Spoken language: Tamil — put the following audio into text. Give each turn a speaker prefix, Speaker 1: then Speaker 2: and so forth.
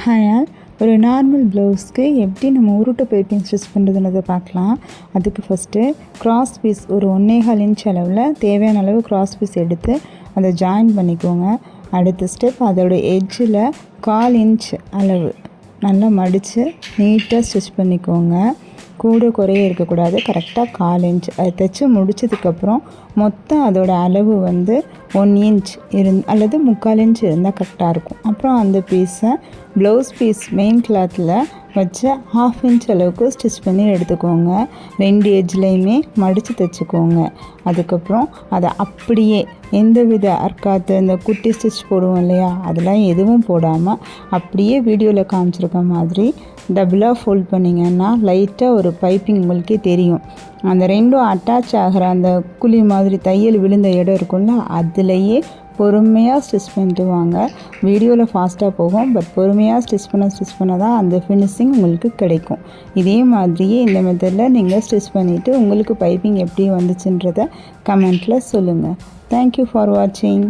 Speaker 1: Hi all. ஒரு நார்மல் ப்ளவுஸ்க்கு எப்படி நம்ம உருட்டு பைப்பிங் ஸ்டிச் பண்ணுறதுன்றதை பார்க்கலாம். அதுக்கு ஃபஸ்ட்டு கிராஸ் பீஸ் ஒரு 1.25 இன்ச் அளவில் தேவையான அளவு கிராஸ் பீஸ் எடுத்து அதை ஜாயின் பண்ணிக்கோங்க. அடுத்த ஸ்டெப் அதோட எட்ஜில் 1/4 இன்ச் அளவு நல்லா மடித்து நீட்டாக ஸ்டிச் பண்ணிக்கோங்க. கூட குறைய இருக்கக்கூடாது, கரெக்டாக 1/4 இன்ச். அதை தைச்சி முடித்ததுக்கப்புறம் மொத்தம் அதோட அளவு 1 இன்ச் அல்லது 3/4 இன்ச் இருந்தால் கரெக்டாக இருக்கும். அப்புறம் அந்த பீஸை ப்ளவுஸ் பீஸ் மெயின் கிளாத்தில் வச்சு 1/2 இன்ச் அளவுக்கு ஸ்டிச் பண்ணி எடுத்துக்கோங்க. 2 எட்ஜ்லேயுமே மடித்து தைச்சிக்கோங்க. அதுக்கப்புறம் அதை அப்படியே எந்தவித அர்க்காத்து இந்த குட்டி ஸ்டிச் போடுவோம் இல்லையா, அதெல்லாம் எதுவும் போடாமல் அப்படியே வீடியோவில் காமிச்சிருக்க மாதிரி டபுளாக ஃபோல்ட் பண்ணிங்கன்னா லைட்டாக ஒரு பைப்பிங் உங்களுக்கே தெரியும். அந்த ரெண்டும் அட்டாச் ஆகிற அந்த குழி மாதிரி தையல் விழுந்த இடம் இருக்கும்ல, அதுலேயே பொறுமையாக ஸ்டிச் பண்ணிட்டு வாங்க. வீடியோவில் ஃபாஸ்ட்டாக போகும், பட் பொறுமையாக ஸ்டிச் பண்ண தான் அந்த ஃபினிஷிங் உங்களுக்கு கிடைக்கும். இதே மாதிரியே இந்த மெத்தடில் நீங்கள் ஸ்டிச் பண்ணிவிட்டு உங்களுக்கு பைப்பிங் எப்படி வந்துச்சுன்றதை கமெண்ட்டில் சொல்லுங்கள். தேங்க்யூ ஃபார் வாட்சிங்.